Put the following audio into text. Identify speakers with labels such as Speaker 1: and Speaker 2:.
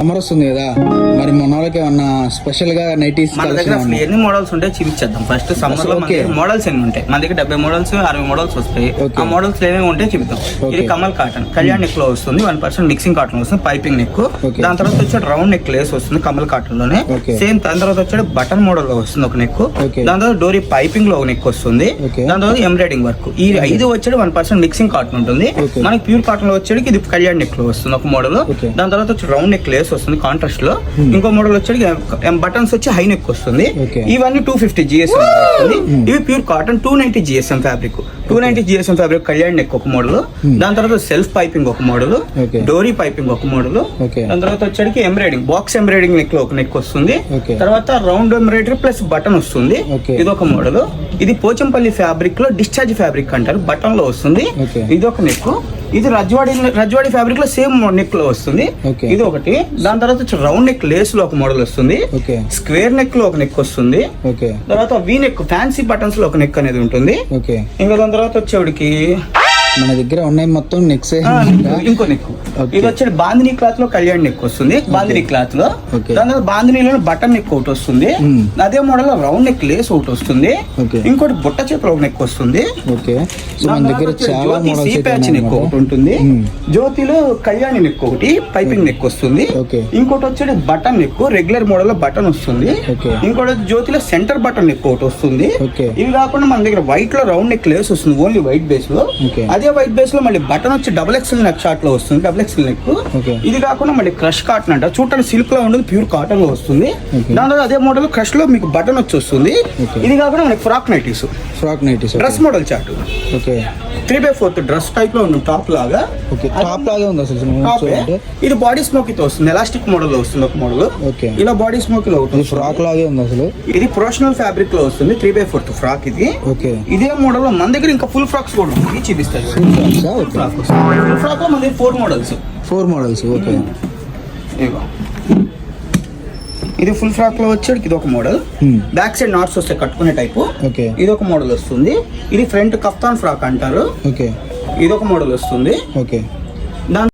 Speaker 1: Summer వస్తుంది కదా, మరి మన వాళ్ళకి ఏమన్నా స్పెషల్ గా నైటీస్
Speaker 2: మన దగ్గర అసలు ఎన్ని మోడల్స్ ఉంటాయి చూపించేద్దాం. ఫస్ట్ సమ్మర్ లో మోడల్స్ ఎన్ని ఉంటాయి మన దగ్గర? 70 మోడల్స్ 60 మోడల్స్ వస్తాయి. ఆ మోడల్స్ ఏమేమి ఉంటాయి చూపిద్దాం. ఇది కమల్ కాటన్ కళ్యాణ్ నెక్ లో వస్తుంది, 1% మిక్సింగ్ కాటన్ వస్తుంది, పైపింగ్ నెక్. దాని తర్వాత వచ్చే రౌండ్ నెక్ లేస్ వస్తుంది కమల్ కాటన్ లోనే. సేమ్ దాని తర్వాత వచ్చే బటన్ మోడల్ లో వస్తుంది ఒక నెక్. దాని తర్వాత డోరీ పైపింగ్ లో ఒక నెక్ వస్తుంది. దాని తర్వాత ఎంబ్రాయిడింగ్ వర్క్. ఈ 5 వచ్చేది 1% మిక్సింగ్ కాటన్ ఉంటుంది. మనకి ప్యూర్ కాటన్ లో వచ్చేది ఇది కళ్యాణ్ నెక్ లో వస్తుంది ఒక మోడల్. దాని తర్వాత వచ్చి రౌండ్ నెక్ లేస్ వస్తుంది కాంట్రాస్ట్ లో. ఇంకో మోడల్ వచ్చేది బటన్స్ వచ్చి హై నెక్ వస్తుంది. ఇవన్నీ 250 GSM వస్తుంది. ఇవి pure cotton 290 GSM fabric. 290 GSM fabric Kalyan neck ఒక మోడల్. దాని తర్వాత సెల్ఫ్ పైపింగ్ ఒక మోడల్, డోరీ పైపింగ్ ఒక మోడల్. దాని తర్వాత వచ్చేటికి ఎంబ్రాయిడింగ్ బాక్స్ ఎంబ్రాయిడింగ్ నెక్ లో ఒక నెక్ వస్తుంది. తర్వాత రౌండ్ ఎంబ్రాయిడరీ ప్లస్ బటన్ వస్తుంది. ఇది ఒక మోడల్. ఇది పోచంపల్లి ఫ్యాబ్రిక్ లో డిశ్చార్జ్ ఫ్యాబ్రిక్ అంటారు, బటన్ లో వస్తుంది. ఇది ఒక నెక్. ఇది రజ్వాడి ఫ్యాబ్రిక్ లో సేమ్ నెక్ లో వస్తుంది. ఇది ఒకటి. దాని తర్వాత రౌండ్ నెక్ లేస్ లో ఒక మోడల్ వస్తుంది. స్క్వేర్ నెక్ లో ఒక నెక్ వస్తుంది. తర్వాత వీ నెక్ ఫ్యాన్సీ బటన్స్ లో ఒక నెక్ అనేది ఉంటుంది. ఇంకా దాని తర్వాత వచ్చేవాడికి
Speaker 1: మన దగ్గర ఉన్నాయి మొత్తం నెక్స్.
Speaker 2: ఇంకో నెక్ ఇది వచ్చేది బాందినీ క్లాత్ లో కళ్యాణ్ నెక్ వస్తుంది. బాందినీ క్లాత్ లో దాని తర్వాత బాందినీలో బటన్ నెక్ ఒకటి వస్తుంది. అదే మోడల్ లో రౌండ్ నెక్ లేస్ ఒకటి వస్తుంది. ఇంకోటి బుట్ట చేతులు ఒక నెక్ వస్తుంది. ప్యాచ్ నెక్ ఒకటి ఉంటుంది. జ్యోతిలో కళ్యాణి నెక్ ఒకటి పైపింగ్ నెక్ వస్తుంది. ఇంకోటి వచ్చేది బటన్ నెక్ రెగ్యులర్ మోడల్ లో బటన్ వస్తుంది. ఇంకోటి జ్యోతిలో సెంటర్ బటన్ నెక్ ఒకటి వస్తుంది. ఇవి కాకుండా మన దగ్గర వైట్ లో రౌండ్ నెక్ లేస్ వస్తుంది ఓన్లీ వైట్ బేస్ లో. అదే వైట్ బేస్ లో మళ్ళీ బటన్ వచ్చి XXL నెక్ షార్ట్ లో వస్తుంది, XXL నెక్. ఇది కాకుండా మళ్ళీ క్రష్ కాటన్ అంట, చూడటానికి సిల్క్ లో ఉండదు, ప్యూర్ కాటన్ లో వస్తుంది. దాని అదే మోడల్ క్రష్ లో మీకు బటన్ వచ్చి వస్తుంది. ఇది కాకుండా మనకి frock nighties dress model chart 3/4 dress type లో ఉంది, టాప్ లాగా.
Speaker 1: ఉంది అసలు.
Speaker 2: ఇది బాడీ స్మోకీ తో వస్తుంది, ఎలాస్టిక్ మోడల్ లో వస్తుంది ఒక మోడల్. ఇలా బాడీ స్మోకీ లో
Speaker 1: ఫ్రాక్ లాగే ఉంది అసలు.
Speaker 2: ఇది ప్రొఫెషనల్ ఫ్యాబ్రిక్ లో వస్తుంది, 3/4 ఫ్రాక్ ఇది. ఇదే మోడల్ లో మన దగ్గర ఇంకా ఫుల్ ఫ్రాక్స్ కూడా ఉంది, చూపిస్తాయి. ఫ్రాక్ లో మన దగ్గర 4 మోడల్స్. ఇది ఫుల్ ఫ్రాక్ లో వచ్చేది ఇది ఒక మోడల్. బ్యాక్ సైడ్ నాట్స్ వస్తాయి కట్టుకునే టైపు. ఇది ఒక మోడల్ వస్తుంది. ఇది ఫ్రంట్ కఫ్తాన్ ఫ్రాక్ అంటారు. ఇది ఒక మోడల్ వస్తుంది.